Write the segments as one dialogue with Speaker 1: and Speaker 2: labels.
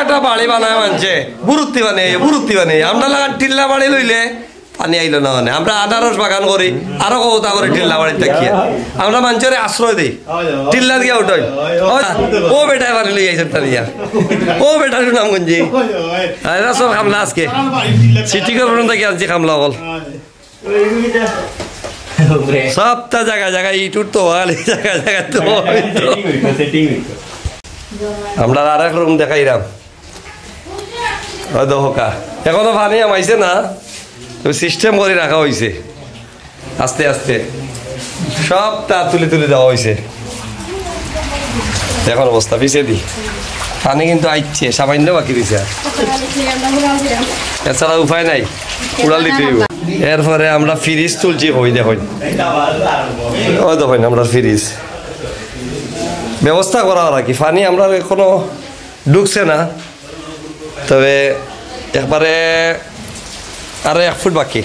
Speaker 1: একটা বাড়ি বানায় মানছে বুরুত্তি বানিয়ে আমরা লাগান টিল্লা বাড়ি লইলে পানি আইলো না মানে আমরা আনারস বাগান করি আরো কৌতা করে টিল্লা বাড়িতে দেখিয়ে আমরা মানুষের আশ্রয় দিই টিল্লা দিয়ে উঠাই ও বেটায় বাড়ি লই আইছেন তারিয়া ও বেটার নাম গঞ্জি এরা সব খামলা আজকে সিটি কর্পোরেশন থেকে আনছি খামলা অকল সবটা জায়গায় ইটুর তো জায়গা তো আমরা আর এক রুম দেখাইলাম দহকা এখনো পানি আমাইছে না সিস্টেম করে রাখা হয়েছে আস্তে আস্তে সবটা তুলে দেওয়া হয়েছে এখন অবস্থা পিছিয়ে দি পানি কিন্তু আইচ্ছে সামান্য বাকি দিছে এছাড়া উপায় নাই উড়াল দিতে হইব এরপরে আমরা ফ্রিজ তুলছি হই দেখুন ওই দেখুন আমরা ফ্রিজ ব্যবস্থা করা আর কি পানি আমরা এখনো ঢুকছে না তবে একবারে আরো 1 ফুট বাকি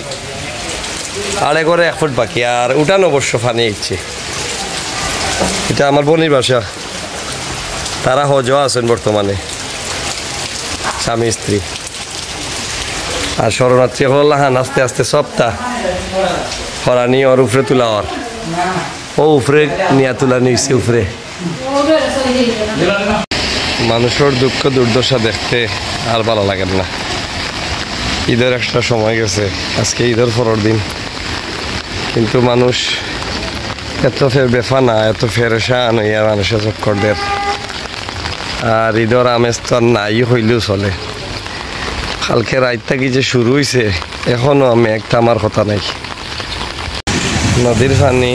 Speaker 1: আড়ে করে 1 ফুট বাকি আর উঠানো অবশ্য পানি ইচ্ছে এটা আমার বোনের বাসা তারা হজও আছেন বর্তমানে স্বামী স্ত্রী আর শরণার্থী হল্লাহান আস্তে আস্তে সবটা হরানি ওর উপরে তুলা ওর ও উপরে নিয়ে তুলা নিয়েছে উপরে মানুষের দুঃখ দুর্দশা দেখতে আর ভালো লাগে না ঈদের একটা সময় গেছে আজকে ঈদের পরের দিন কিন্তু মানুষ এত বেফানা এত ফেরেশান হইয়া মানুষের চক্কর দেয় আর ঈদের আমেজ তো আর নাই হইলেও চলে কালকে রাত থেকে যে শুরু হয়েছে এখনো আমি একটা আমার কথা নাই নদীর পানি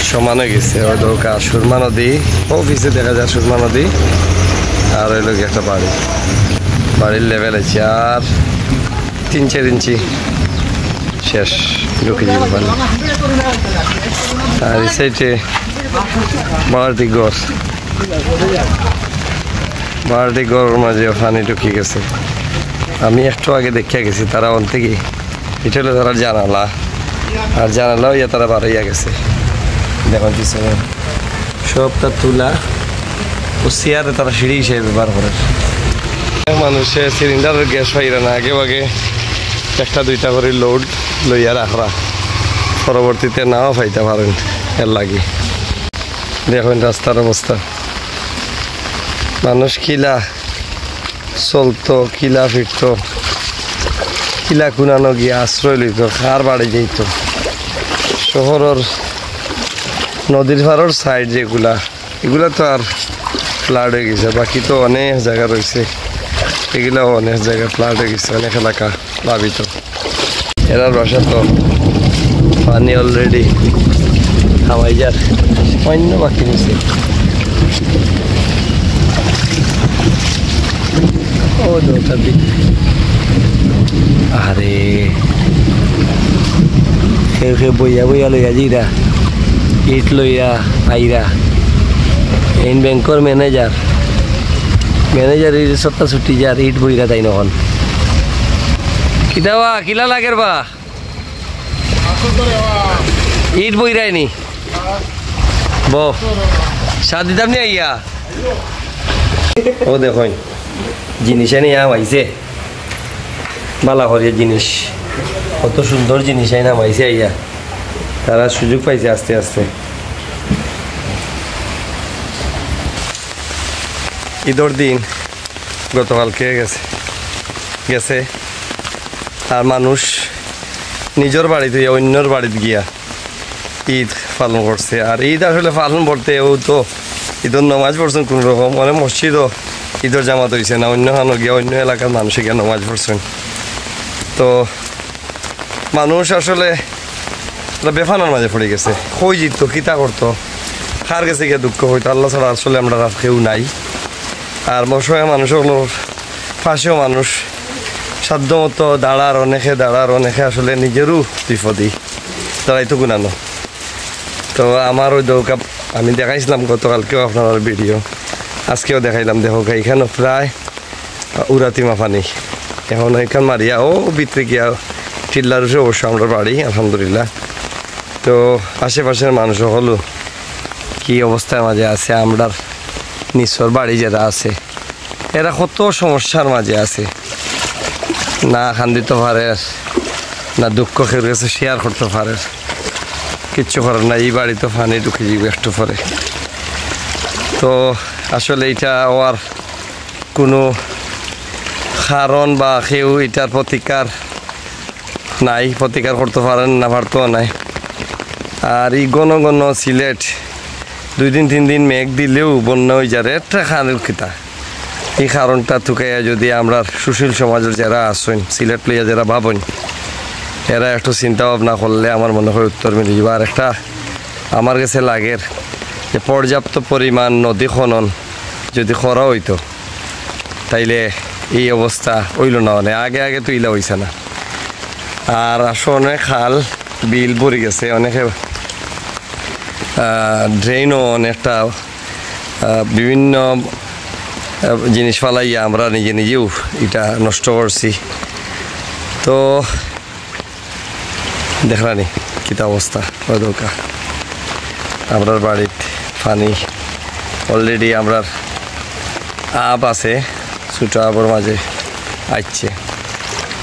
Speaker 1: সমান হয়ে গেছে ওইটা সুরমা নদী অফিসে দেখা যায় সুরমা নদী আর ওই লোক একটা বাড়ির লেভেল আছে আর 3-4 ইঞ্চি শেষ ঢুকে যাবে পানি আর এই সাইডে বাড়তি গড়ের মাঝে পানি ঢুকে গেছে আমি একটু আগে দেখিয়া গেছি তারা অন থেকে এটা হলো তারা জানালা আর জানালাও ইয়া তারা বাড়াইয়া গেছে দেখুন পিছনে সবটা তুলা ও চেয়ারে তারা সিঁড়ি হিসেবে ব্যবহার করে মানুষের সিলিন্ডারের গ্যাস পাইরা না আগে একটা দুইটা করে লোড লইয়া রাখরা পরবর্তীতে নাও পাইতে পারেন এর লাগে দেখুন রাস্তার অবস্থা মানুষ কিলা চলতো কিলা ফিরতো কিলা কুনানো গিয়ে আশ্রয় লইত খার বাড়ি যেত শহরের নদীর পাড়ের সাইড যেগুলা এগুলা তো আর ফ্লাড হয়ে গেছে বাকি তো অনেক জায়গা রয়েছে এগুলাও অনেক জায়গায় ফ্লাড হয়ে গেছে অনেক এলাকা প্লাবিত এরার বাসা তো পানি অলরেডি হাওয়াই যার অন্য বাকি নিছে ও দোটা দিক আরে কেউ বইয়া লইয়া জিরা ইট লইয়া আইরা ইন ব্যাংকর ম্যানেজার সপ্তাহ ছুটি যার ইট বইরা তাই নহন কিতাবা কিলা লাগের বা ইট বইরাই নি সাত দিতাম নি আইয়া ও দেখুন জিনিস নিয়ে আইছে মালা করিয়া জিনিস কত সুন্দর জিনিস নামাইছে আইয়া তারা সুযোগ পাইছে আস্তে আস্তে ঈদের দিন গতকালকে গেছে আর মানুষ নিজের বাড়িতে অন্যর বাড়িতে গিয়া ঈদ পালন করছে আর ঈদ আসলে পালন করতে ও তো ঈদের নমাজ পড়ছেন কোন রকম মানে মসজিদও ঈদের জামাত হয়েছে না অন্য হানো গিয়া অন্য এলাকার মানুষে গিয়া নমাজ পড়ছেন তো মানুষ আসলে বেফানার মাঝে পড়ে গেছে কই জিততো কিতা করতো খার গেছে গিয়ে দুঃখ হইতো আল্লাহ ছাড়া আসলে আমরা কেউ নাই আর মশায় মানুষগুলোর পাশেও মানুষ সাধ্যমতো দাঁড়ার অনেকে আসলে নিজেরও বিপদী দাঁড়াইতো গুনানো তো আমার ওই দৌকা আমি দেখাইছিলাম গতকালকেও আপনার ভিডিও আজকেও দেখাইলাম দেখো এইখানে প্রায় উরাতি মাফানি এখন এখান মারিয়া ও ভিতরে গিয়া টিল্লার অবশ্য আমরা বাড়ি আলহামদুলিল্লাহ তো আশেপাশের মানুষ হলো কি অবস্থার মাঝে আছে আমরার নিচর বাড়ি যেটা আছে এরা কত সমস্যার মাঝে আছে, না খান্দিতে পারে, না দুঃখ খেয়ে গেছে শেয়ার করতে পারে, কিচ্ছু করার না। এই বাড়িতে পানি ঢুকে যাবে একটু পরে। তো আসলে এটা হওয়ার কোনো কারণ বা কেউ এটার প্রতিকার নাই, প্রতিকার করতে পারেন না, পারতেও নাই। আর এই ঘন ঘন সিলেট 2 দিন 3 দিন মেঘ দিলেও বন্যা হয়ে যাবে, একটা খানের কিতা। এই কারণটা থুকাইয়া যদি আমরা সুশীল সমাজের যারা আসেন, সিলেট লইয়া যারা ভাবেন, এরা একটু চিন্তা ভাবনা করলে আমার মনে হয় উত্তর মিলে যাবে। আর একটা আমার কাছে লাগের যে পর্যাপ্ত পরিমাণ নদী খনন যদি করা হইতো, তাইলে এই অবস্থা হইল না। অনেক আগে আগে তো ইলা হইছে না। আর আসলে খাল বিল ভরে গেছে, অনেকে ড্রেনও অনেকটা বিভিন্ন জিনিস ফালাইয়া আমরা নিজে নিজেও এটা নষ্ট করছি। তো দেখলানি কিতা অবস্থা ওই দরকার। আমরার বাড়িতে পানি অলরেডি আমরার আপ আছে, ছোটো আপর মাঝে আইছে,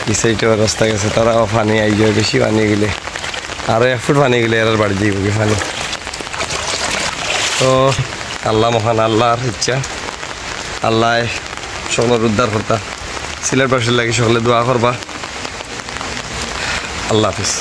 Speaker 1: এই সাইডেও রাস্তা গেছে, তারাও পানি আই যায়। বেশি পানি গেলে আরও 1 ফুট পানি গেলে এরার বাড়ি যাইব কি পানি। তো আল্লাহ মহান, আল্লাহর ইচ্ছা, আল্লাহ সকলের উদ্ধার করতা। সিলেটবাসীর লাগে সকলে দোয়া করবা। আল্লাহ হাফিজ।